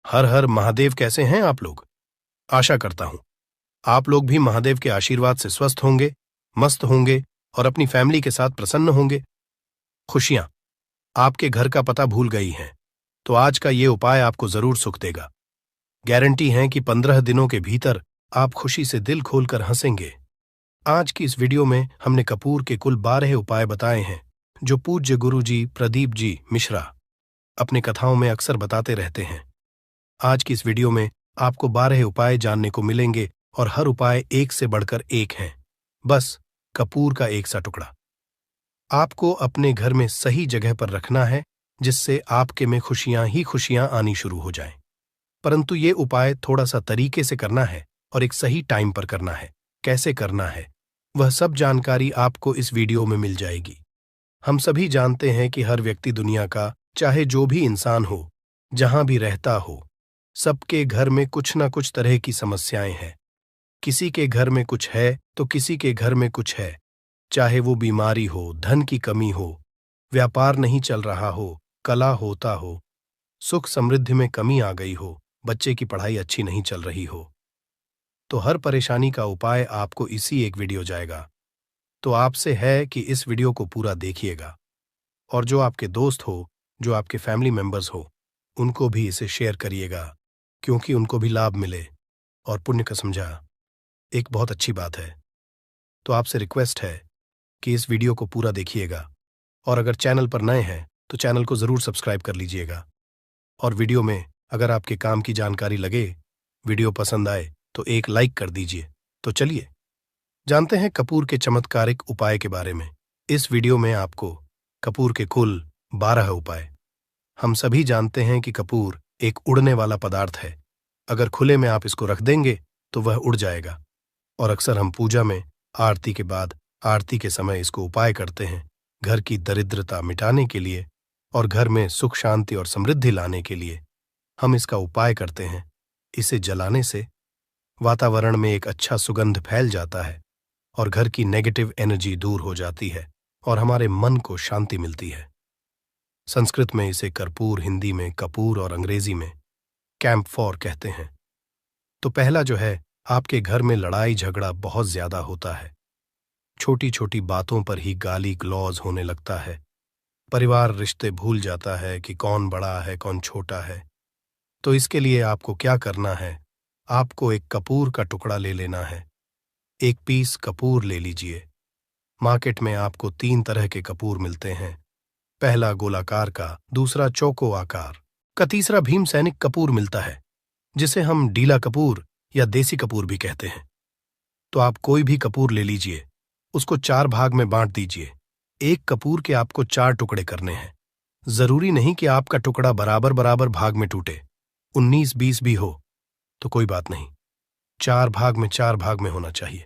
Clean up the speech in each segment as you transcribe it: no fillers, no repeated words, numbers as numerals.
हर हर महादेव। कैसे हैं आप लोग? आशा करता हूं आप लोग भी महादेव के आशीर्वाद से स्वस्थ होंगे, मस्त होंगे और अपनी फैमिली के साथ प्रसन्न होंगे। खुशियां आपके घर का पता भूल गई हैं, तो आज का ये उपाय आपको जरूर सुख देगा। गारंटी है कि 15 दिनों के भीतर आप खुशी से दिल खोलकर हंसेंगे। आज की इस वीडियो में हमने कपूर के कुल 12 उपाय बताए हैं, जो पूज्य गुरु जी प्रदीप जी मिश्रा अपनी कथाओं में अक्सर बताते रहते हैं। आज की इस वीडियो में आपको 12 उपाय जानने को मिलेंगे और हर उपाय एक से बढ़कर एक हैं। बस कपूर का एक सा टुकड़ा आपको अपने घर में सही जगह पर रखना है, जिससे आपके में खुशियां ही खुशियां आनी शुरू हो जाएं। परंतु ये उपाय थोड़ा सा तरीके से करना है और एक सही टाइम पर करना है। कैसे करना है वह सब जानकारी आपको इस वीडियो में मिल जाएगी। हम सभी जानते हैं कि हर व्यक्ति दुनिया का, चाहे जो भी इंसान हो, जहां भी रहता हो, सबके घर में कुछ ना कुछ तरह की समस्याएं हैं। किसी के घर में कुछ है तो किसी के घर में कुछ है। चाहे वो बीमारी हो, धन की कमी हो, व्यापार नहीं चल रहा हो, कला होता हो, सुख समृद्धि में कमी आ गई हो, बच्चे की पढ़ाई अच्छी नहीं चल रही हो, तो हर परेशानी का उपाय आपको इसी एक वीडियो जाएगा। तो आपसे है कि इस वीडियो को पूरा देखिएगा और जो आपके दोस्त हो, जो आपके फैमिली मेंबर्स हो, उनको भी इसे शेयर करिएगा, क्योंकि उनको भी लाभ मिले और पुण्य का समझा एक बहुत अच्छी बात है। तो आपसे रिक्वेस्ट है कि इस वीडियो को पूरा देखिएगा और अगर चैनल पर नए हैं तो चैनल को जरूर सब्सक्राइब कर लीजिएगा। और वीडियो में अगर आपके काम की जानकारी लगे, वीडियो पसंद आए तो एक लाइक कर दीजिए। तो चलिए जानते हैं कपूर के चमत्कारिक उपाय के बारे में। इस वीडियो में आपको कपूर के कुल 12 उपाय। हम सभी जानते हैं कि कपूर एक उड़ने वाला पदार्थ है। अगर खुले में आप इसको रख देंगे तो वह उड़ जाएगा। और अक्सर हम पूजा में आरती के बाद, आरती के समय इसको उपाय करते हैं, घर की दरिद्रता मिटाने के लिए और घर में सुख शांति और समृद्धि लाने के लिए हम इसका उपाय करते हैं। इसे जलाने से वातावरण में एक अच्छा सुगंध फैल जाता है और घर की नेगेटिव एनर्जी दूर हो जाती है और हमारे मन को शांति मिलती है। संस्कृत में इसे कर्पूर, हिंदी में कपूर और अंग्रेजी में कैम्फोर कहते हैं। तो पहला जो है, आपके घर में लड़ाई झगड़ा बहुत ज्यादा होता है। छोटी छोटी बातों पर ही गाली गलौज होने लगता है। परिवार रिश्ते भूल जाता है कि कौन बड़ा है कौन छोटा है। तो इसके लिए आपको क्या करना है, आपको एक कपूर का टुकड़ा ले लेना है। एक पीस कपूर ले लीजिए। मार्केट में आपको 3 तरह के कपूर मिलते हैं। पहला गोलाकार का, दूसरा चौको आकार का, तीसरा भीम सैनिक कपूर मिलता है, जिसे हम डीला कपूर या देसी कपूर भी कहते हैं। तो आप कोई भी कपूर ले लीजिए, उसको 4 भाग में बांट दीजिए। एक कपूर के आपको 4 टुकड़े करने हैं। जरूरी नहीं कि आपका टुकड़ा बराबर बराबर भाग में टूटे, 19-20 भी हो तो कोई बात नहीं, 4 भाग में होना चाहिए।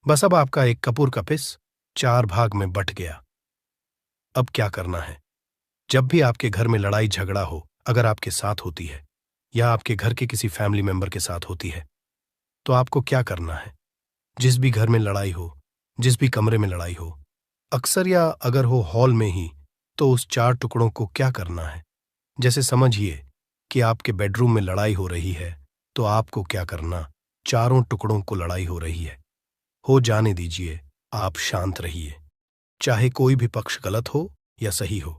बस अब आपका एक कपूर का पिस 4 भाग में बट गया। अब क्या करना है, जब भी आपके घर में लड़ाई झगड़ा हो, अगर आपके साथ होती है या आपके घर के किसी फैमिली मेंबर के साथ होती है, तो आपको क्या करना है। जिस भी घर में लड़ाई हो, जिस भी कमरे में लड़ाई हो, अक्सर या अगर हो हॉल में ही, तो उस 4 टुकड़ों को क्या करना है। जैसे समझिए कि आपके बेडरूम में लड़ाई हो रही है, तो आपको क्या करना, चारों टुकड़ों को लड़ाई हो रही है, हो जाने दीजिए, आप शांत रहिए। चाहे कोई भी पक्ष गलत हो या सही हो,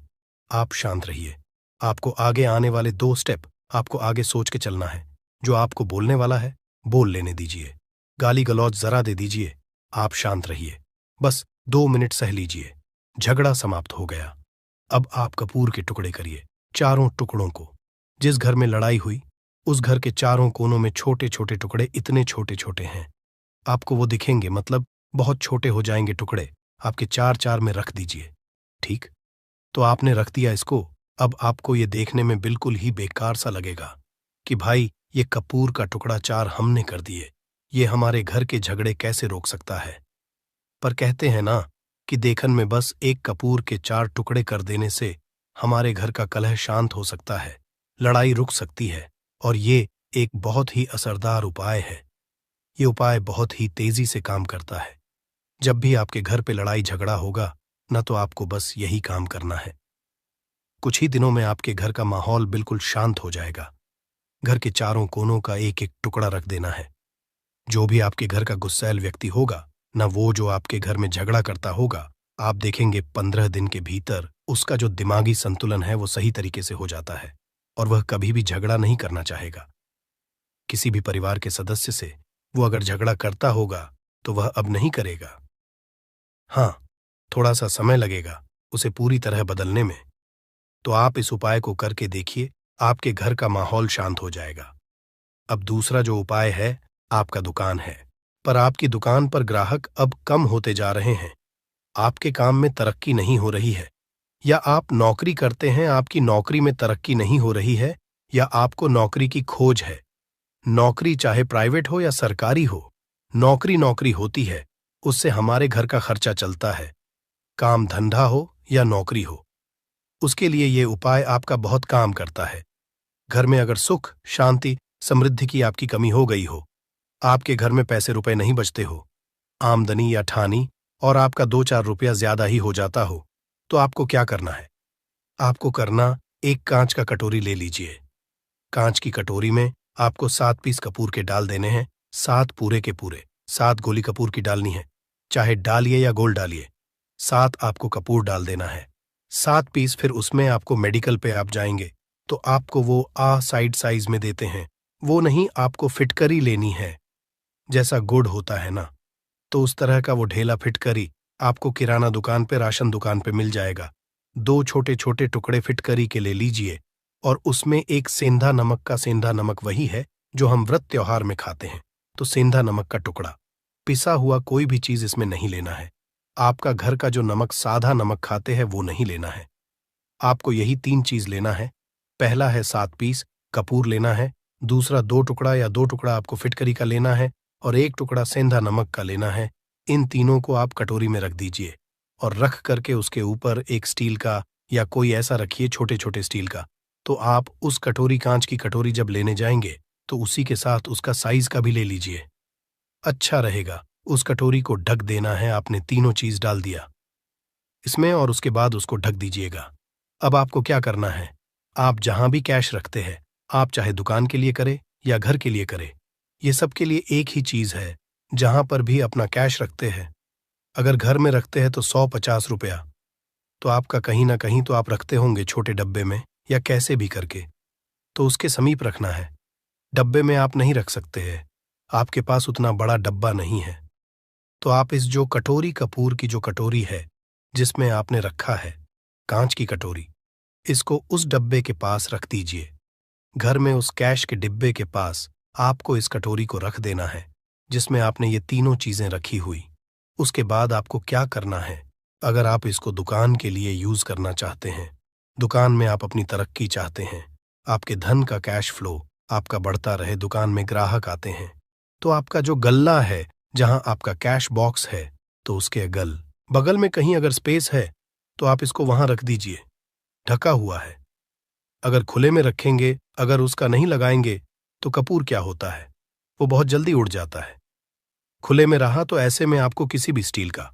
आप शांत रहिए। आपको आगे आने वाले 2 स्टेप आपको आगे सोच के चलना है। जो आपको बोलने वाला है बोल लेने दीजिए, गाली गलौज जरा दे दीजिए, आप शांत रहिए। बस 2 मिनट सह लीजिए, झगड़ा समाप्त हो गया। अब आप कपूर के टुकड़े करिए, चारों टुकड़ों को। जिस घर में लड़ाई हुई, उस घर के चारों कोनों में छोटे छोटे टुकड़े, इतने छोटे छोटे हैं आपको वो दिखेंगे, मतलब बहुत छोटे हो जाएंगे टुकड़े। आपके 4-4 में रख दीजिए। ठीक, तो आपने रख दिया इसको। अब आपको ये देखने में बिल्कुल ही बेकार सा लगेगा कि भाई ये कपूर का टुकड़ा 4 हमने कर दिए, ये हमारे घर के झगड़े कैसे रोक सकता है। पर कहते हैं ना कि देखन में बस एक कपूर के 4 टुकड़े कर देने से हमारे घर का कलह शांत हो सकता है, लड़ाई रुक सकती है। और ये एक बहुत ही असरदार उपाय है। ये उपाय बहुत ही तेजी से काम करता है। जब भी आपके घर पे लड़ाई झगड़ा होगा ना, तो आपको बस यही काम करना है। कुछ ही दिनों में आपके घर का माहौल बिल्कुल शांत हो जाएगा। घर के चारों कोनों का एक एक टुकड़ा रख देना है। जो भी आपके घर का गुस्सैल व्यक्ति होगा, न वो जो आपके घर में झगड़ा करता होगा, आप देखेंगे 15 दिन के भीतर उसका जो दिमागी संतुलन है वो सही तरीके से हो जाता है और वह कभी भी झगड़ा नहीं करना चाहेगा। किसी भी परिवार के सदस्य से वो अगर झगड़ा करता होगा तो वह अब नहीं करेगा। हाँ, थोड़ा सा समय लगेगा उसे पूरी तरह बदलने में। तो आप इस उपाय को करके देखिए, आपके घर का माहौल शांत हो जाएगा। अब दूसरा जो उपाय है, आपका दुकान है, पर आपकी दुकान पर ग्राहक अब कम होते जा रहे हैं। आपके काम में तरक्की नहीं हो रही है, या आप नौकरी करते हैं, आपकी नौकरी में तरक्की नहीं हो रही है, या आपको नौकरी की खोज है। नौकरी चाहे प्राइवेट हो या सरकारी हो, नौकरी नौकरी होती है, उससे हमारे घर का खर्चा चलता है। काम धंधा हो या नौकरी हो, उसके लिए ये उपाय आपका बहुत काम करता है। घर में अगर सुख, शांति, समृद्धि की आपकी कमी हो गई हो, आपके घर में पैसे रुपए नहीं बचते हो, आमदनी या ठानी और आपका 2-4 रुपया ज्यादा ही हो जाता हो, तो आपको क्या करना है? आपको करना, एक कांच का कटोरी ले लीजिए। कांच की कटोरी में आपको 7 पीस कपूर के डाल देने हैं, 7 पूरे के पूरे। 7 गोली कपूर की डालनी है, चाहे डालिए या गोल डालिए। 7 आपको कपूर डाल देना है, 7 पीस। फिर उसमें आपको मेडिकल पे आप जाएंगे तो आपको वो साइड साइज में देते हैं, वो नहीं, आपको फिटकरी लेनी है। जैसा गुड़ होता है ना, तो उस तरह का वो ढेला फिटकरी आपको किराना दुकान पे, राशन दुकान पे मिल जाएगा। 2 छोटे छोटे टुकड़े फिटकरी के ले लीजिए और उसमें एक सेंधा नमक का, सेंधा नमक वही है जो हम व्रत त्योहार में खाते हैं, तो सेंधा नमक का टुकड़ा। पिसा हुआ कोई भी चीज इसमें नहीं लेना है। आपका घर का जो नमक, साधा नमक खाते हैं, वो नहीं लेना है। आपको यही 3 चीज लेना है। पहला है 7 पीस कपूर लेना है, दूसरा 2 टुकड़ा या 2 टुकड़ा आपको फिटकरी का लेना है और 1 टुकड़ा सेंधा नमक का लेना है। इन तीनों को आप कटोरी में रख दीजिए और रख करके उसके ऊपर एक स्टील का या कोई ऐसा रखिए, छोटे छोटे स्टील का। तो आप उस कटोरी, कांच की कटोरी जब लेने जाएंगे तो उसी के साथ उसका साइज का भी ले लीजिए, अच्छा रहेगा। उस कटोरी को ढक देना है, आपने तीनों चीज डाल दिया इसमें और उसके बाद उसको ढक दीजिएगा। अब आपको क्या करना है, आप जहां भी कैश रखते हैं, आप चाहे दुकान के लिए करें या घर के लिए करें, ये सब के लिए एक ही चीज है। जहां पर भी अपना कैश रखते हैं, अगर घर में रखते हैं तो 100-50 रुपया, तो आपका कहीं ना कहीं तो आप रखते होंगे छोटे डब्बे में या कैसे भी करके, तो उसके समीप रखना है। डब्बे में आप नहीं रख सकते हैं, आपके पास उतना बड़ा डब्बा नहीं है, तो आप इस जो कटोरी, कपूर की जो कटोरी है जिसमें आपने रखा है, कांच की कटोरी, इसको उस डब्बे के पास रख दीजिए। घर में उस कैश के डिब्बे के पास आपको इस कटोरी को रख देना है जिसमें आपने ये तीनों चीजें रखी हुई। उसके बाद आपको क्या करना है, अगर आप इसको दुकान के लिए यूज करना चाहते हैं, दुकान में आप अपनी तरक्की चाहते हैं, आपके धन का कैश फ्लो आपका बढ़ता रहे, दुकान में ग्राहक आते हैं, तो आपका जो गल्ला है, जहां आपका कैश बॉक्स है, तो उसके बगल में कहीं अगर स्पेस है तो आप इसको वहां रख दीजिए, ढका हुआ है। अगर खुले में रखेंगे, अगर उसका नहीं लगाएंगे, तो कपूर क्या होता है, वो बहुत जल्दी उड़ जाता है। खुले में रहा तो ऐसे में आपको किसी भी स्टील का,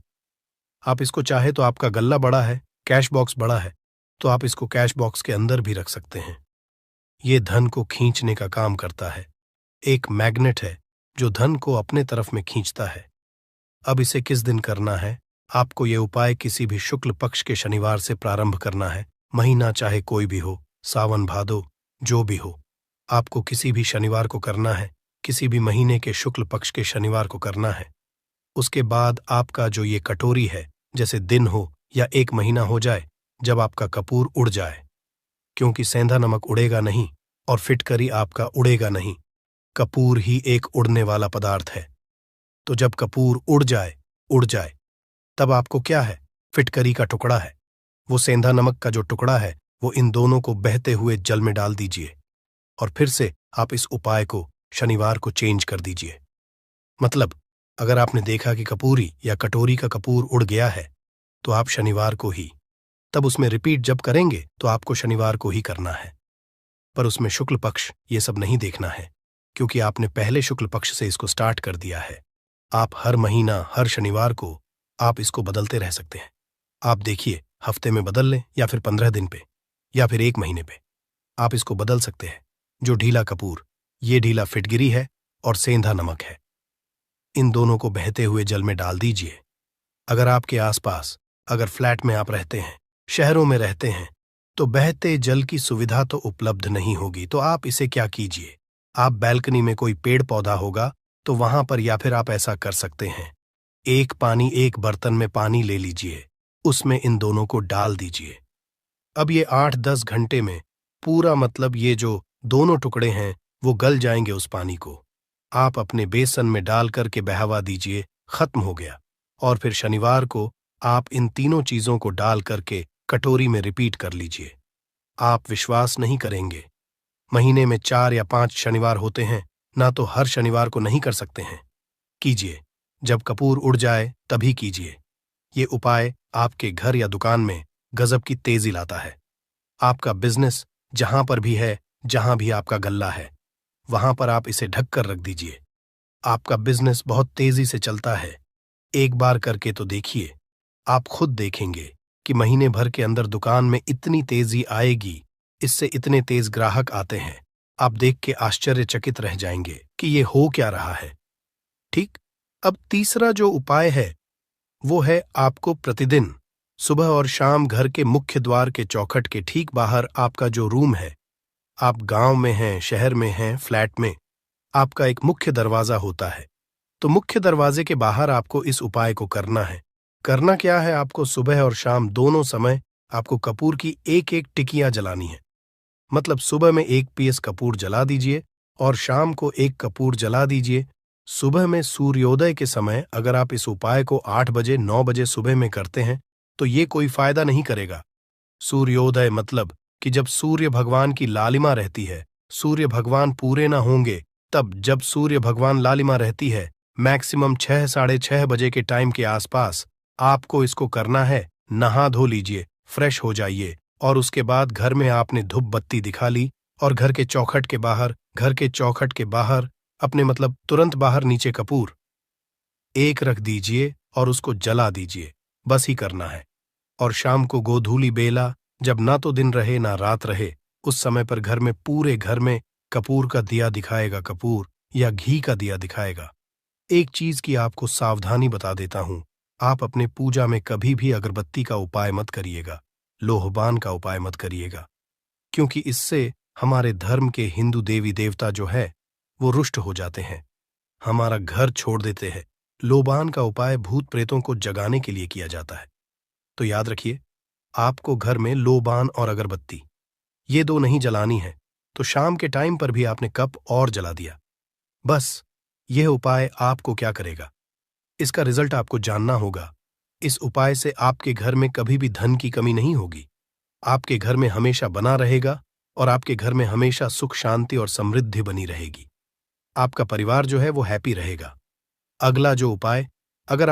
आप इसको चाहे तो, आपका गल्ला बड़ा है, कैश बॉक्स बड़ा है, तो आप इसको कैश बॉक्स के अंदर भी रख सकते हैं। ये धन को खींचने का काम करता है, एक मैग्नेट है जो धन को अपने तरफ में खींचता है। अब इसे किस दिन करना है, आपको ये उपाय किसी भी शुक्ल पक्ष के शनिवार से प्रारंभ करना है। महीना चाहे कोई भी हो, सावन भादो जो भी हो, आपको किसी भी शनिवार को करना है, किसी भी महीने के शुक्ल पक्ष के शनिवार को करना है। उसके बाद आपका जो ये कटोरी है, जैसे दिन हो या 1 महीना हो जाए जब आपका कपूर उड़ जाए, क्योंकि सेंधा नमक उड़ेगा नहीं और फिटकरी आपका उड़ेगा नहीं, कपूर ही एक उड़ने वाला पदार्थ है। तो जब कपूर उड़ जाए, तब आपको क्या है, फिटकरी का टुकड़ा है, वो सेंधा नमक का जो टुकड़ा है, वो इन दोनों को बहते हुए जल में डाल दीजिए और फिर से आप इस उपाय को शनिवार को चेंज कर दीजिए। मतलब अगर आपने देखा कि कपूरी या कटोरी का कपूर उड़ गया है, तो आप शनिवार को ही, तब उसमें रिपीट जब करेंगे तो आपको शनिवार को ही करना है, पर उसमें शुक्ल पक्ष ये सब नहीं देखना है, क्योंकि आपने पहले शुक्ल पक्ष से इसको स्टार्ट कर दिया है। आप हर महीना, हर शनिवार को आप इसको बदलते रह सकते हैं। आप देखिए, हफ्ते में बदल लें या फिर 15 दिन पे या फिर 1 महीने पे, आप इसको बदल सकते हैं। जो ढीला कपूर, ये ढीला फिटगिरी है और सेंधा नमक है। इन दोनों को बहते हुए जल में डाल दीजिए। अगर आपके आसपास, अगर फ्लैट में आप रहते हैं, शहरों में रहते हैं, तो बहते जल की सुविधा तो उपलब्ध नहीं होगी, तो आप इसे क्या कीजिए, आप बैल्कनी में कोई पेड़ पौधा होगा तो वहां पर, या फिर आप ऐसा कर सकते हैं, एक बर्तन में पानी ले लीजिए, उसमें इन दोनों को डाल दीजिए। अब ये 8-10 घंटे में पूरा, मतलब ये जो दोनों टुकड़े हैं वो गल जाएंगे उस पानी को। आप अपने बेसन में डाल करके बहावा दीजिए, खत्म हो गया। और फिर शनिवार को आप इन तीनों चीजों को डाल करके कटोरी में रिपीट कर लीजिए। आप विश्वास नहीं करेंगे, महीने में 4 या 5 शनिवार होते हैं ना, तो हर शनिवार को नहीं कर सकते हैं। कीजिए, जब कपूर उड़ जाए तभी कीजिए। ये उपाय आपके घर या दुकान में गजब की तेजी लाता है। आपका बिजनेस जहां पर भी है, जहां भी आपका गल्ला है, वहां पर आप इसे ढक कर रख दीजिए। आपका बिजनेस बहुत तेजी से चलता है। एक बार करके तो देखिए, आप खुद देखेंगे कि महीने भर के अंदर दुकान में इतनी तेजी आएगी, इससे इतने तेज ग्राहक आते हैं, आप देख के आश्चर्यचकित रह जाएंगे कि ये हो क्या रहा है। ठीक। अब तीसरा जो उपाय है वो है, आपको प्रतिदिन सुबह और शाम घर के मुख्य द्वार के चौखट के ठीक बाहर, आपका जो रूम है, आप गांव में हैं, शहर में हैं, फ्लैट में, आपका एक मुख्य दरवाजा होता है, तो मुख्य दरवाजे के बाहर आपको इस उपाय को करना है। करना क्या है, आपको सुबह और शाम दोनों समय आपको कपूर की एक एक टिकियां जलानी है। मतलब सुबह में 1 पीस कपूर जला दीजिए और शाम को 1 कपूर जला दीजिए। सुबह में सूर्योदय के समय अगर आप इस उपाय को 8 बजे 9 बजे सुबह में करते हैं तो ये कोई फायदा नहीं करेगा। सूर्योदय मतलब कि जब सूर्य भगवान की लालिमा रहती है, सूर्य भगवान पूरे ना होंगे तब, जब सूर्य भगवान लालिमा रहती है, मैक्सिमम 6 साढ़े 6 बजे के टाइम के आसपास आपको इसको करना है। नहा धो लीजिए, फ्रेश हो जाइए, और उसके बाद घर में आपने धूप बत्ती दिखा ली और घर के चौखट के बाहर अपने, मतलब तुरंत बाहर, नीचे कपूर एक रख दीजिए और उसको जला दीजिए। बस ही करना है। और शाम को गोधूली बेला, जब ना तो दिन रहे ना रात रहे, उस समय पर घर में, पूरे घर में कपूर का दिया दिखाएगा, कपूर या घी का दिया दिखाएगा। एक चीज की आपको सावधानी बता देता हूं, आप अपने पूजा में कभी भी अगरबत्ती का उपाय मत करिएगा, लोहबान का उपाय मत करिएगा, क्योंकि इससे हमारे धर्म के हिंदू देवी देवता जो है वो रुष्ट हो जाते हैं, हमारा घर छोड़ देते हैं। लोबान का उपाय भूत प्रेतों को जगाने के लिए किया जाता है। तो याद रखिए, आपको घर में लोबान और अगरबत्ती ये 2 नहीं जलानी है, तो शाम के टाइम पर भी आपने कप और जला दिया। बस यह उपाय आपको क्या करेगा, इसका रिजल्ट आपको जानना होगा। इस उपाय से आपके घर में कभी भी धन की कमी नहीं होगी, आपके घर में हमेशा बना रहेगा और आपके घर में हमेशा सुख शांति और समृद्धि बनी रहेगी। आपका परिवार जो है वो हैप्पी रहेगा। अगला जो उपाय, अगर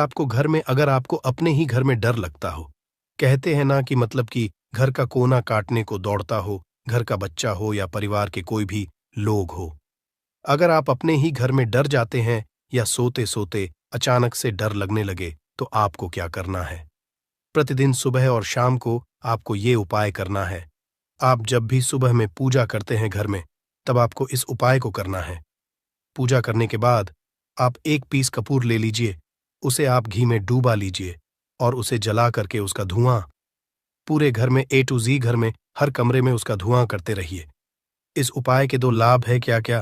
आपको अपने ही घर में डर लगता हो, कहते हैं ना कि मतलब कि घर का कोना काटने को दौड़ता हो, घर का बच्चा हो या परिवार के कोई भी लोग हो, अगर आप अपने ही घर में डर जाते हैं या सोते सोते अचानक से डर लगने लगे, तो आपको क्या करना है, प्रतिदिन सुबह और शाम को आपको ये उपाय करना है। आप जब भी सुबह में पूजा करते हैं घर में, तब आपको इस उपाय को करना है। पूजा करने के बाद आप 1 पीस कपूर ले लीजिए, उसे आप घी में डूबा लीजिए और उसे जला करके उसका धुआं पूरे घर में, A to Z घर में, हर कमरे में उसका धुआं करते रहिए। इस उपाय के 2 लाभ है क्या क्या।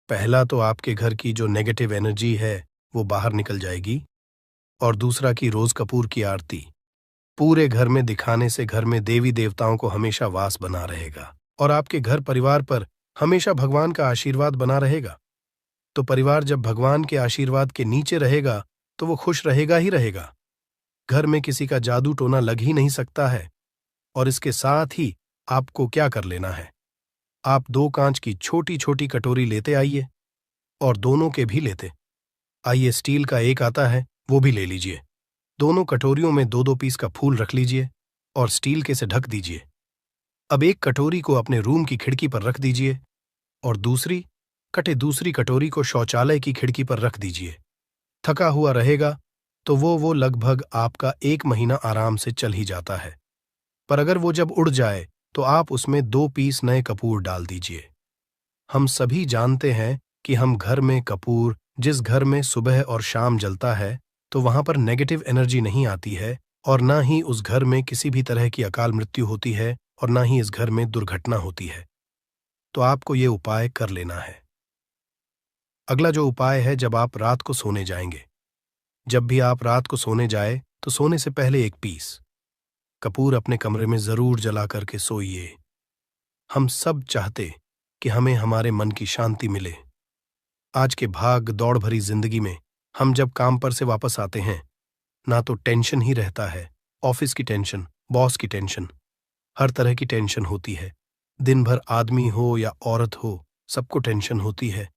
पहला तो आपके घर की जो नेगेटिव एनर्जी है वो बाहर निकल जाएगी, और दूसरा कि रोज कपूर की आरती पूरे घर में दिखाने से घर में देवी देवताओं को हमेशा वास बना रहेगा और आपके घर परिवार पर हमेशा भगवान का आशीर्वाद बना रहेगा। तो परिवार जब भगवान के आशीर्वाद के नीचे रहेगा तो वो खुश रहेगा ही रहेगा। घर में किसी का जादू टोना लग ही नहीं सकता है। और इसके साथ ही आपको क्या कर लेना है, आप 2 कांच की छोटी छोटी कटोरी लेते आइए, और दोनों के भी लेते आइए, स्टील का एक आता है वो भी ले लीजिए। दोनों कटोरियों में 2-2 पीस का फूल रख लीजिए और स्टील के से ढक दीजिए। अब एक कटोरी को अपने रूम की खिड़की पर रख दीजिए और दूसरी कटोरी को शौचालय की खिड़की पर रख दीजिए। थका हुआ रहेगा तो वो लगभग आपका 1 महीना आराम से चल ही जाता है। पर अगर वो जब उड़ जाए तो आप उसमें 2 पीस नए कपूर डाल दीजिए। हम सभी जानते हैं कि हम घर में कपूर, जिस घर में सुबह और शाम जलता है, तो वहां पर नेगेटिव एनर्जी नहीं आती है, और ना ही उस घर में किसी भी तरह की अकाल मृत्यु होती है, और ना ही इस घर में दुर्घटना होती है। तो आपको ये उपाय कर लेना है। अगला जो उपाय है, जब आप रात को सोने जाएंगे, जब भी आप रात को सोने जाए तो सोने से पहले एक पीस कपूर अपने कमरे में जरूर जला करके सोइए। हम सब चाहते कि हमें हमारे मन की शांति मिले। आज के भाग दौड़ भरी जिंदगी में हम जब काम पर से वापस आते हैं, ना तो टेंशन ही रहता है, ऑफिस की टेंशन, बॉस की टेंशन, हर तरह की टेंशन होती है। दिन भर आदमी हो या औरत हो, सबको टेंशन होती है।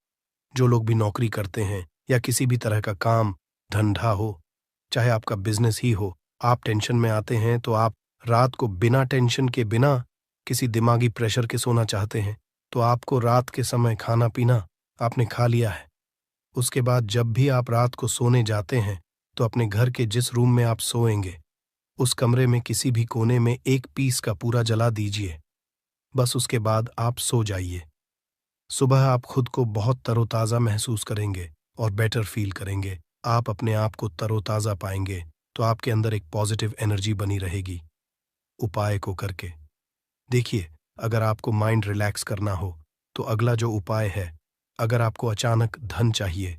जो लोग भी नौकरी करते हैं या किसी भी तरह का काम धंधा हो, चाहे आपका बिजनेस ही हो, आप टेंशन में आते हैं तो आप रात को बिना टेंशन के, बिना किसी दिमागी प्रेशर के सोना चाहते हैं। तो आपको रात के समय खाना पीना आपने खा लिया है। उसके बाद जब भी आप रात को सोने जाते हैं तो अपने घर के जिस रूम में आप सोएंगे, उस कमरे में किसी भी कोने में एक पीस का पूरा जला दीजिए। बस उसके बाद आप सो जाइए। सुबह आप खुद को बहुत तरोताज़ा महसूस करेंगे और बेटर फील करेंगे। आप अपने आप को तरोताज़ा पाएंगे, तो आपके अंदर एक पॉजिटिव एनर्जी बनी रहेगी। उपाय को करके देखिए। अगर आपको माइंड रिलैक्स करना हो तो अगला जो उपाय है, अगर आपको अचानक धन चाहिए,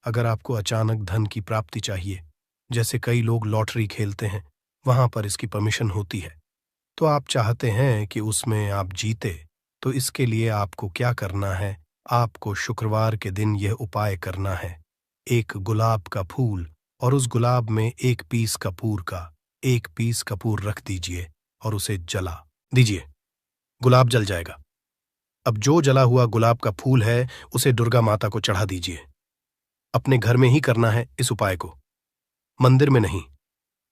अगर आपको अचानक धन की प्राप्ति चाहिए, जैसे कई लोग लॉटरी खेलते हैं, वहां पर इसकी परमिशन होती है, तो आप चाहते हैं कि उसमें आप जीते, तो इसके लिए आपको क्या करना है? आपको शुक्रवार के दिन यह उपाय करना है। एक गुलाब का फूल और उस गुलाब में एक पीस कपूर का, एक पीस कपूर रख दीजिए और उसे जला दीजिए। गुलाब जल जाएगा। अब जो जला हुआ गुलाब का फूल है, उसे दुर्गा माता को चढ़ा दीजिए। अपने घर में ही करना है इस उपाय को, मंदिर में नहीं।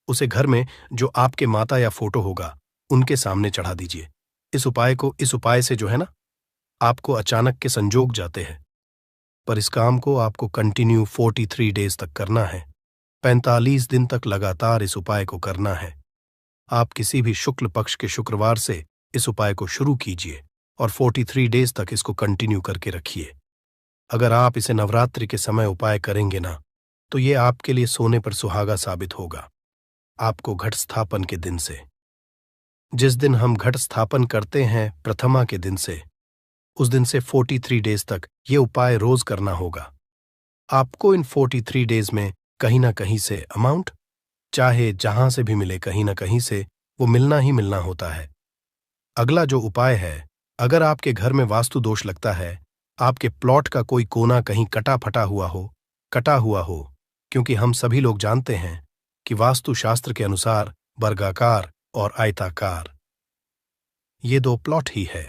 उसे घर में जो आपके माता या फोटो होगा, उनके सामने चढ़ा दीजिए। इस उपाय से जो है ना, आपको अचानक के संजोग जाते हैं। पर इस काम को आपको कंटिन्यू 43 डेज तक करना है। 45 दिन तक लगातार इस उपाय को करना है। आप किसी भी शुक्ल पक्ष के शुक्रवार से इस उपाय को शुरू कीजिए और 43 डेज तक इसको कंटिन्यू करके रखिए। अगर आप इसे नवरात्रि के समय उपाय करेंगे ना, तो ये आपके लिए सोने पर सुहागा साबित होगा। आपको घट स्थापन के दिन से, जिस दिन हम घट स्थापन करते हैं प्रथमा के दिन से, उस दिन से 43 डेज तक ये उपाय रोज करना होगा। आपको इन 43 डेज में कहीं ना कहीं से अमाउंट, चाहे जहां से भी मिले, कहीं ना कहीं से वो मिलना ही मिलना होता है। अगला जो उपाय है, अगर आपके घर में वास्तु दोष लगता है, आपके प्लॉट का कोई कोना कहीं कटा हुआ हो, क्योंकि हम सभी लोग जानते हैं कि वास्तु शास्त्र के अनुसार वर्गाकार और आयताकार ये दो प्लॉट ही है।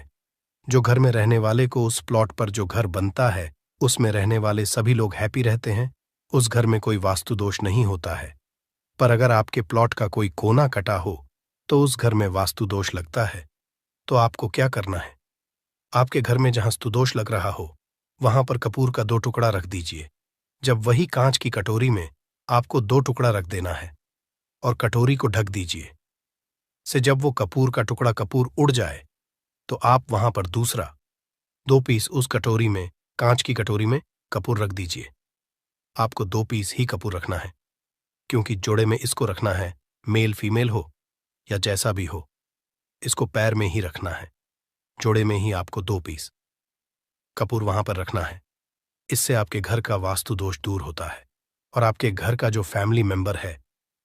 जो घर में रहने वाले को, उस प्लॉट पर जो घर बनता है, उसमें रहने वाले सभी लोग हैप्पी रहते हैं, उस घर में कोई वास्तु दोष नहीं होता है। पर अगर आपके प्लॉट का कोई कोना कटा हो तो उस घर में वास्तु दोष लगता है। तो आपको क्या करना है? आपके घर में जहां स्तुदोष लग रहा हो, वहां पर कपूर का 2 टुकड़ा रख दीजिए। जब वही कांच की कटोरी में आपको 2 टुकड़ा रख देना है और कटोरी को ढक दीजिए। से जब वो कपूर का टुकड़ा कपूर उड़ जाए, तो आप वहां पर दूसरा 2 पीस उस कटोरी में, कांच की कटोरी में कपूर रख दीजिए। आपको 2 पीस ही कपूर रखना है, क्योंकि जोड़े में इसको रखना है, मेल फीमेल हो या जैसा भी हो, इसको पैर में ही रखना है। जोड़े में ही आपको 2 पीस कपूर वहां पर रखना है। इससे आपके घर का वास्तु दोष दूर होता है और आपके घर का जो फैमिली मेंबर है,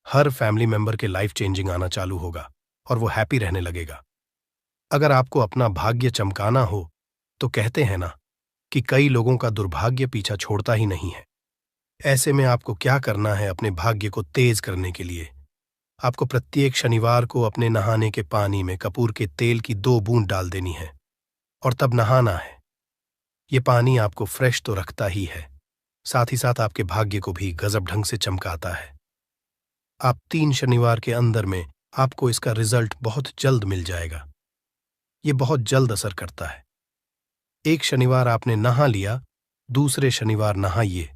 हर फैमिली मेंबर के लाइफ चेंजिंग आना चालू होगा और वो हैप्पी रहने लगेगा। अगर आपको अपना भाग्य चमकाना हो, तो कहते हैं ना कि कई लोगों का दुर्भाग्य पीछा छोड़ता ही नहीं है। ऐसे में आपको क्या करना है अपने भाग्य को तेज करने के लिए? आपको प्रत्येक शनिवार को अपने नहाने के पानी में कपूर के तेल की 2 बूंद डाल देनी है और तब नहाना है। ये पानी आपको फ्रेश तो रखता ही है, साथ ही साथ आपके भाग्य को भी गजब ढंग से चमकाता है। आप 3 शनिवार के अंदर में आपको इसका रिजल्ट बहुत जल्द मिल जाएगा। ये बहुत जल्द असर करता है। एक शनिवार आपने नहा लिया, दूसरे शनिवार नहाइए,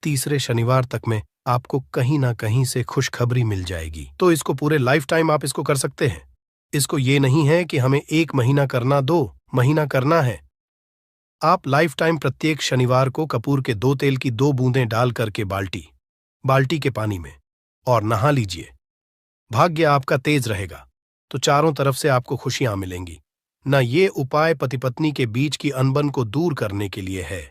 तीसरे शनिवार तक में आपको कहीं ना कहीं से खुशखबरी मिल जाएगी। तो इसको पूरे लाइफ टाइम आप इसको कर सकते हैं। इसको ये नहीं है कि हमें 1 महीना करना, 2 महीना करना है। आप लाइफ टाइम प्रत्येक शनिवार को कपूर के 2 तेल की 2 बूंदें डाल करके बाल्टी के पानी में और नहा लीजिए। भाग्य आपका तेज रहेगा तो चारों तरफ से आपको खुशियां मिलेंगी। न ये उपाय पति पत्नी के बीच की अनबन को दूर करने के लिए है।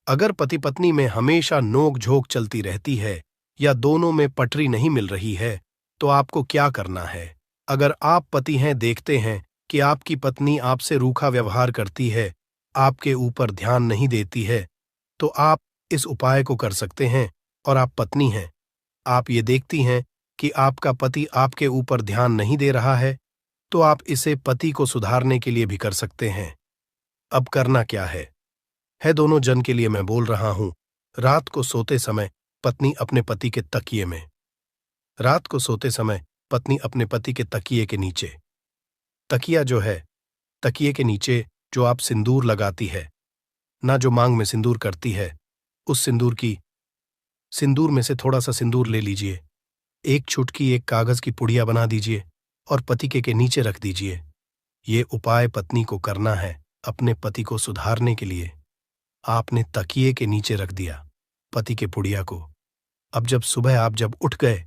अगर पति पत्नी में हमेशा नोक झोंक चलती रहती है या दोनों में पटरी नहीं मिल रही है तो आपको क्या करना है? अगर आप पति हैं, देखते हैं कि आपकी पत्नी आपसे रूखा व्यवहार करती है, आपके ऊपर ध्यान नहीं देती है, तो आप इस उपाय को कर सकते हैं। और आप पत्नी हैं, आप ये देखती हैं कि आपका पति आपके ऊपर ध्यान नहीं दे रहा है, तो आप इसे पति को सुधारने के लिए भी कर सकते हैं। अब करना क्या है दोनों जन के लिए मैं बोल रहा हूं। रात को सोते समय पत्नी अपने पति के तकिए में, रात को सोते समय पत्नी अपने पति के तकिए के नीचे, तकिया जो है, तकिए के नीचे जो आप सिंदूर लगाती है, ना जो मांग में सिंदूर करती है, उस सिंदूर में से थोड़ा सा सिंदूर ले लीजिए, एक चुटकी एक कागज की पुड़िया बना दीजिए और पति के नीचे रख दीजिए। ये उपाय पत्नी को करना है अपने पति को सुधारने के लिए। आपने तकिए के नीचे रख दिया पति के पुड़िया को। अब जब सुबह आप जब उठ गए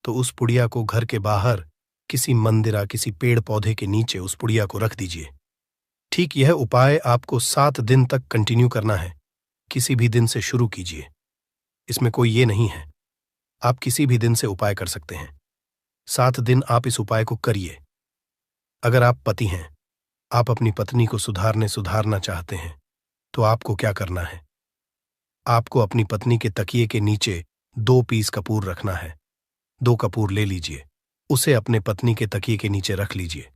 तो उस पुड़िया को घर के बाहर किसी मंदिरा, किसी पेड़ पौधे के नीचे उस पुड़िया को रख दीजिए। ठीक यह उपाय आपको 7 दिन तक कंटिन्यू करना है। किसी भी दिन से शुरू कीजिए, इसमें कोई ये नहीं है, आप किसी भी दिन से उपाय कर सकते हैं। 7 दिन आप इस उपाय को करिए। अगर आप पति हैं, आप अपनी पत्नी को सुधारना चाहते हैं, तो आपको क्या करना है? आपको अपनी पत्नी के तकिए के नीचे 2 पीस कपूर रखना है। 2 कपूर ले लीजिए, उसे अपने पत्नी के तकिए के नीचे रख लीजिए।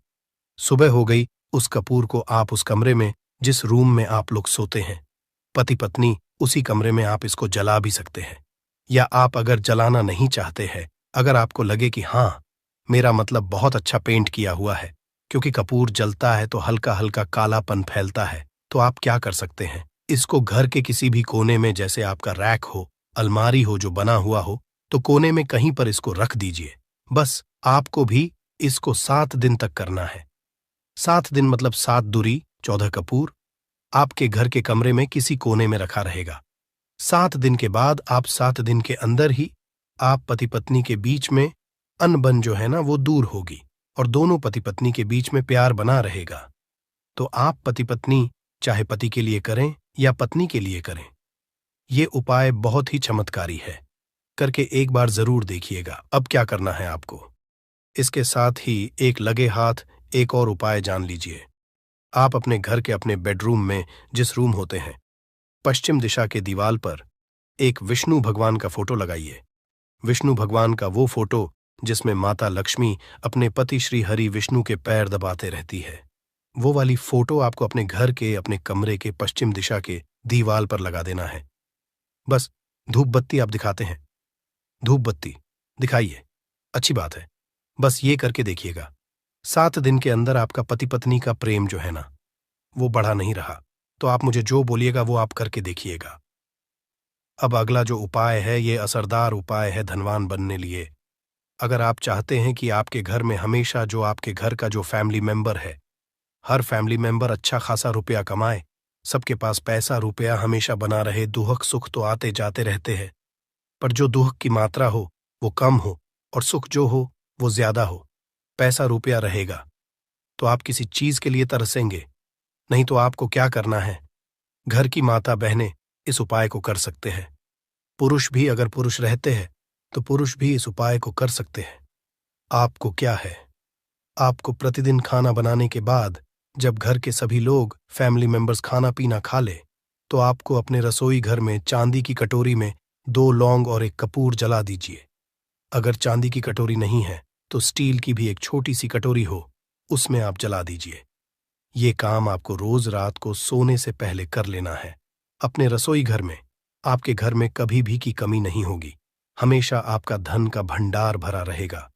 सुबह हो गई, उस कपूर को आप उस कमरे में, जिस रूम में आप लोग सोते हैं, पति पत्नी, उसी कमरे में आप इसको जला भी सकते हैं। या आप अगर जलाना नहीं चाहते हैं, अगर आपको लगे कि हाँ, मेरा मतलब बहुत अच्छा पेंट किया हुआ है, क्योंकि कपूर जलता है तो हल्का हल्का कालापन फैलता है, तो आप क्या कर सकते हैं? इसको घर के किसी भी कोने में, जैसे आपका रैक हो, अलमारी हो जो बना हुआ हो, तो कोने में कहीं पर इसको रख दीजिए। बस आपको भी इसको 7 दिन तक करना है। 7 दिन मतलब 7 दूरी 14 कपूर आपके घर के कमरे में किसी कोने में रखा रहेगा। 7 दिन के बाद, आप 7 दिन के अंदर ही आप पति पत्नी के बीच में अनबन जो है ना, वो दूर होगी और दोनों पति पत्नी के बीच में प्यार बना रहेगा। तो आप पति पत्नी चाहे पति के लिए करें या पत्नी के लिए करें, ये उपाय बहुत ही चमत्कारी है। करके एक बार जरूर देखिएगा। अब क्या करना है आपको? इसके साथ ही एक लगे हाथ एक और उपाय जान लीजिए। आप अपने घर के अपने बेडरूम में, जिस रूम होते हैं, पश्चिम दिशा के दीवार पर एक विष्णु भगवान का फोटो लगाइए। विष्णु भगवान का वो फोटो जिसमें माता लक्ष्मी अपने पति श्री हरि विष्णु के पैर दबाते रहती है, वो वाली फोटो आपको अपने घर के, अपने कमरे के पश्चिम दिशा के दीवार पर लगा देना है। बस धूप बत्ती आप दिखाते हैं, धूप बत्ती दिखाइए, अच्छी बात है। बस ये करके देखिएगा। 7 दिन के अंदर आपका पति पत्नी का प्रेम जो है ना, वो बढ़ा नहीं रहा, तो आप मुझे जो बोलिएगा वो आप करके देखिएगा। अब अगला जो उपाय है, ये असरदार उपाय है धनवान बनने लिए। अगर आप चाहते हैं कि आपके घर में हमेशा जो आपके घर का जो फैमिली मेंबर है, हर फैमिली मेंबर अच्छा खासा रुपया कमाए, सबके पास पैसा रुपया हमेशा बना रहे, दुख सुख तो आते जाते रहते हैं, पर जो दुख की मात्रा हो वो कम हो और सुख जो हो वो ज्यादा हो, पैसा रुपया रहेगा, तो आप किसी चीज के लिए तरसेंगे नहीं। तो आपको क्या करना है? घर की माता बहनें इस उपाय को कर सकते हैं। पुरुष भी, अगर पुरुष रहते हैं तो पुरुष भी इस उपाय को कर सकते हैं। आपको क्या है, आपको प्रतिदिन खाना बनाने के बाद जब घर के सभी लोग, फैमिली मेंबर्स खाना पीना खा ले, तो आपको अपने रसोई घर में चांदी की कटोरी में 2 लौंग और 1 कपूर जला दीजिए। अगर चांदी की कटोरी नहीं है तो स्टील की भी एक छोटी सी कटोरी हो, उसमें आप जला दीजिए। ये काम आपको रोज रात को सोने से पहले कर लेना है। अपने रसोई घर में, आपके घर में कभी भी की कमी नहीं होगी। हमेशा आपका धन का भंडार भरा रहेगा।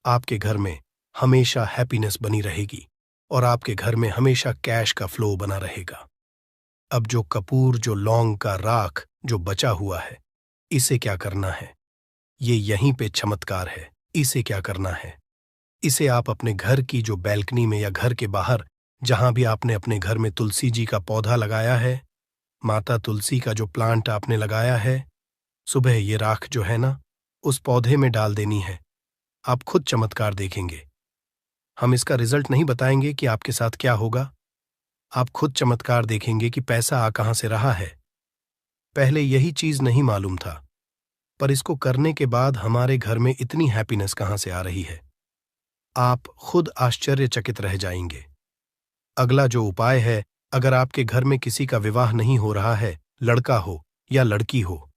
आपके घर में हमेशा हैप्पीनेस बनी रहेगी और आपके घर में हमेशा कैश का फ्लो बना रहेगा। अब जो कपूर, जो लौंग का राख जो बचा हुआ है, इसे क्या करना है? ये यहीं पे चमत्कार है। इसे क्या करना है? इसे आप अपने घर की जो बैल्कनी में या घर के बाहर, जहां भी आपने अपने घर में तुलसी जी का पौधा लगाया है, माता तुलसी का जो प्लांट आपने लगाया है, सुबह ये राख जो है ना, उस पौधे में डाल देनी है। आप खुद चमत्कार देखेंगे। हम इसका रिजल्ट नहीं बताएंगे कि आपके साथ क्या होगा। आप खुद चमत्कार देखेंगे कि पैसा आ कहां से रहा है। पहले यही चीज नहीं मालूम था, पर इसको करने के बाद हमारे घर में इतनी हैप्पीनेस कहां से आ रही है, आप खुद आश्चर्यचकित रह जाएंगे। अगला जो उपाय है, अगर आपके घर में किसी का विवाह नहीं हो रहा है, लड़का हो या लड़की हो,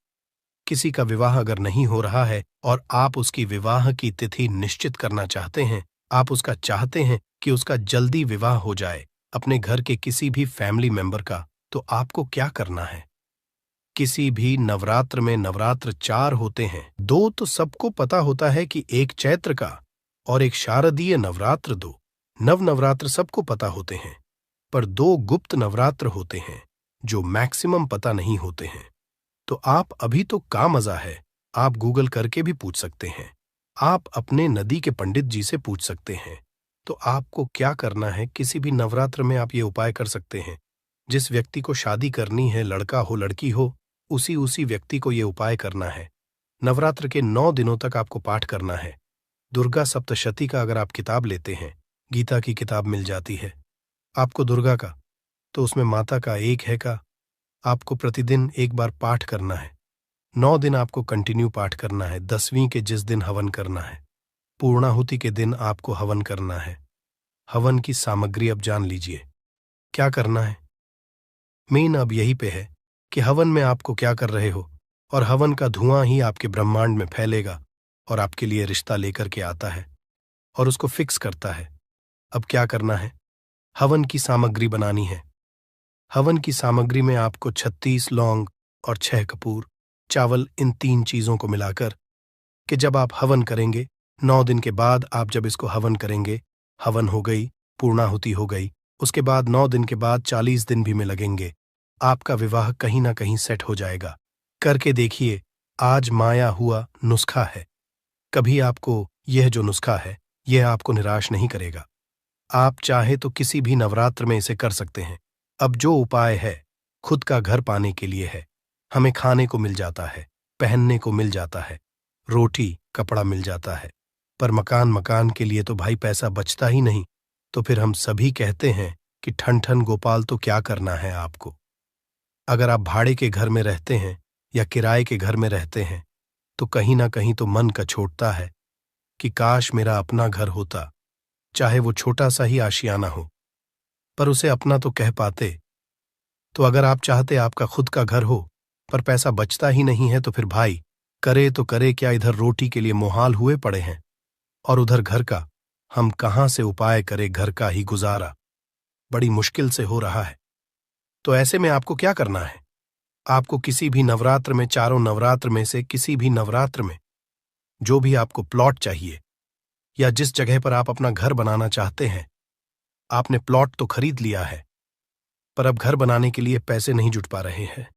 किसी का विवाह अगर नहीं हो रहा है और आप उसकी विवाह की तिथि निश्चित करना चाहते हैं, आप उसका चाहते हैं कि उसका जल्दी विवाह हो जाए अपने घर के किसी भी फैमिली मेंबर का, तो आपको क्या करना है? किसी भी नवरात्र में नवरात्र 4 होते हैं। 2 तो सबको पता होता है कि एक चैत्र का और एक शारदीय नवरात्र 2 नवरात्र सबको पता होते हैं, पर 2 गुप्त नवरात्र होते हैं जो मैक्सिमम पता नहीं होते हैं। तो आप अभी तो का मजा है, आप गूगल करके भी पूछ सकते हैं, आप अपने नदी के पंडित जी से पूछ सकते हैं। तो आपको क्या करना है, किसी भी नवरात्र में आप ये उपाय कर सकते हैं। जिस व्यक्ति को शादी करनी है, लड़का हो लड़की हो, उसी व्यक्ति को ये उपाय करना है। नवरात्र के 9 दिनों तक आपको पाठ करना है। दुर्गा सप्तशती का अगर आप किताब लेते हैं, गीता की किताब मिल जाती है आपको दुर्गा का, तो उसमें माता का एक है का आपको प्रतिदिन एक बार पाठ करना है। 9 दिन आपको कंटिन्यू पाठ करना है। 10वीं के जिस दिन हवन करना है, पूर्णाहुति के दिन आपको हवन करना है। हवन की सामग्री अब जान लीजिए क्या करना है। मेन अब यही पे है कि हवन में आपको क्या कर रहे हो, और हवन का धुआं ही आपके ब्रह्मांड में फैलेगा और आपके लिए रिश्ता लेकर के आता है और उसको फिक्स करता है। अब क्या करना है, हवन की सामग्री बनानी है। हवन की सामग्री में आपको 36 लौंग और 6 कपूर, चावल, इन 3 चीजों को मिलाकर कि जब आप हवन करेंगे 9 दिन के बाद आप जब इसको हवन करेंगे, हवन हो गई, पूर्णाहुति हो गई, उसके बाद 9 दिन के बाद 40 दिन भी में लगेंगे, आपका विवाह कहीं ना कहीं सेट हो जाएगा। करके देखिए, आज माया हुआ नुस्खा है। कभी आपको यह जो नुस्खा है यह आपको निराश नहीं करेगा। आप चाहे तो किसी भी नवरात्र में इसे कर सकते हैं। अब जो उपाय है खुद का घर पाने के लिए है। हमें खाने को मिल जाता है, पहनने को मिल जाता है, रोटी कपड़ा मिल जाता है, पर मकान के लिए तो भाई पैसा बचता ही नहीं। तो फिर हम सभी कहते हैं कि ठन ठन गोपाल, तो क्या करना है आपको। अगर आप भाड़े के घर में रहते हैं या किराए के घर में रहते हैं, तो कहीं ना कहीं तो मन कछोटता है कि काश मेरा अपना घर होता, चाहे वो छोटा सा ही आशियाना हो, पर उसे अपना तो कह पाते। तो अगर आप चाहते आपका खुद का घर हो पर पैसा बचता ही नहीं है, तो फिर भाई करे तो करे क्या, इधर रोटी के लिए मुहाल हुए पड़े हैं और उधर घर का हम कहां से उपाय करें। घर का ही गुजारा बड़ी मुश्किल से हो रहा है। तो ऐसे में आपको क्या करना है, आपको किसी भी नवरात्र में, चारों नवरात्र में से किसी भी नवरात्र में जो भी आपको प्लॉट चाहिए या जिस जगह पर आप अपना घर बनाना चाहते हैं, आपने प्लॉट तो खरीद लिया है पर अब घर बनाने के लिए पैसे नहीं जुट पा रहे हैं,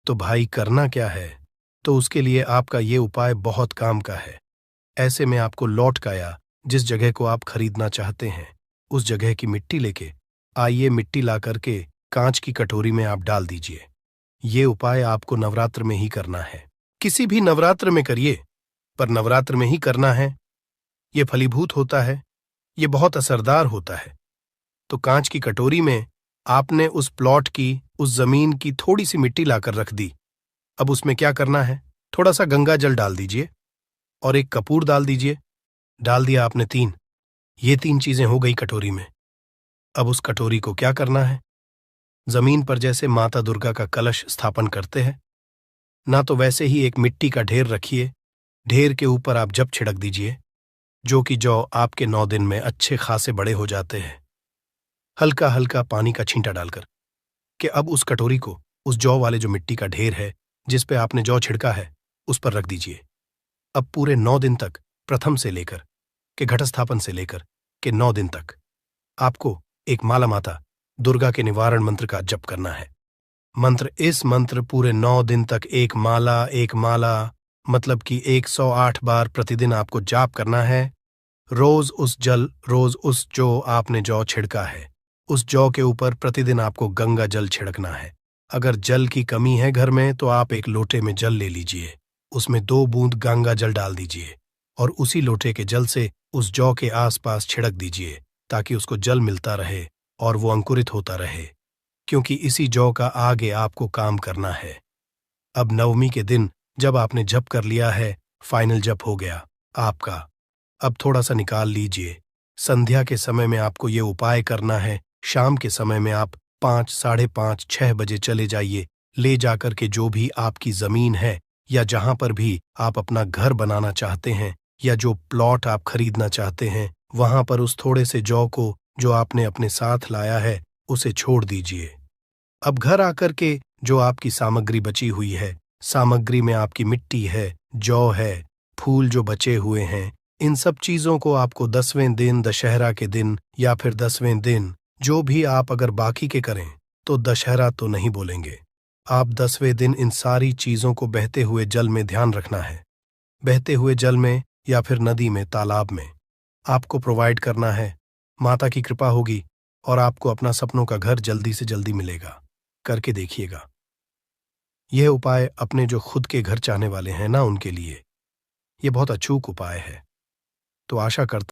तो भाई करना क्या है। तो उसके लिए आपका ये उपाय बहुत काम का है। ऐसे में आपको लौट का या जिस जगह को आप खरीदना चाहते हैं उस जगह की मिट्टी लेके आइए, मिट्टी ला करके कांच की कटोरी में आप डाल दीजिए। ये उपाय आपको नवरात्र में ही करना है। किसी भी नवरात्र में करिए, पर नवरात्र में ही करना है। ये फलीभूत होता है, ये बहुत असरदार होता है। तो कांच की कटोरी में आपने उस प्लॉट की, उस जमीन की थोड़ी सी मिट्टी लाकर रख दी। अब उसमें क्या करना है, थोड़ा सा गंगा जल डाल दीजिए और एक कपूर डाल दीजिए। डाल दिया आपने 3, ये 3 चीजें हो गई कटोरी में। अब उस कटोरी को क्या करना है, जमीन पर जैसे माता दुर्गा का कलश स्थापन करते हैं ना, तो वैसे ही एक मिट्टी का ढेर रखिए। ढेर के ऊपर आप जब छिड़क दीजिए, जो कि जौ आपके 9 दिन में अच्छे खासे बड़े हो जाते हैं, हल्का हल्का पानी का छींटा डालकर कि अब उस कटोरी को उस जौ वाले जो मिट्टी का ढेर है जिस पे आपने जौ छिड़का है उस पर रख दीजिए। अब पूरे 9 दिन तक, प्रथम से लेकर के घटस्थापन से लेकर के 9 दिन तक आपको एक माला माता दुर्गा के निवारण मंत्र का जप करना है। इस मंत्र पूरे 9 दिन तक एक माला मतलब कि 108 बार प्रतिदिन आपको जाप करना है। रोज उस जो आपने जौ छिड़का है उस जौ के ऊपर प्रतिदिन आपको गंगा जल छिड़कना है। अगर जल की कमी है घर में तो आप एक लोटे में जल ले लीजिए, उसमें 2 बूंद गंगा जल डाल दीजिए और उसी लोटे के जल से उस जौ के आसपास छिड़क दीजिए ताकि उसको जल मिलता रहे और वो अंकुरित होता रहे, क्योंकि इसी जौ का आगे आपको काम करना है। अब नवमी के दिन जब आपने जप कर लिया है, फाइनल जप हो गया आपका, अब थोड़ा सा निकाल लीजिए। संध्या के समय में आपको ये उपाय करना है। शाम के समय में आप 5, साढ़े 5, 6 बजे चले जाइए, ले जाकर के जो भी आपकी जमीन है या जहां पर भी आप अपना घर बनाना चाहते हैं या जो प्लॉट आप खरीदना चाहते हैं, वहां पर उस थोड़े से जौ को जो आपने अपने साथ लाया है उसे छोड़ दीजिए। अब घर आकर के जो आपकी सामग्री बची हुई है, सामग्री में आपकी मिट्टी है, जौ है, फूल जो बचे हुए हैं, इन सब चीजों को आपको 10वें दिन, दशहरा के दिन या फिर 10वें दिन, जो भी आप अगर बाकी के करें तो दशहरा तो नहीं बोलेंगे। आप 10वें दिन इन सारी चीजों को बहते हुए जल में ध्यान रखना है। बहते हुए जल में या फिर नदी में, तालाब में आपको प्रोवाइड करना है। माता की कृपा होगी और आपको अपना सपनों का घर जल्दी से जल्दी मिलेगा। करके देखिएगा। यह उपाय अपने जो खुद के घर चाहने वाले हैं ना, उनके लिए ये बहुत अचूक उपाय है। तो आशा करता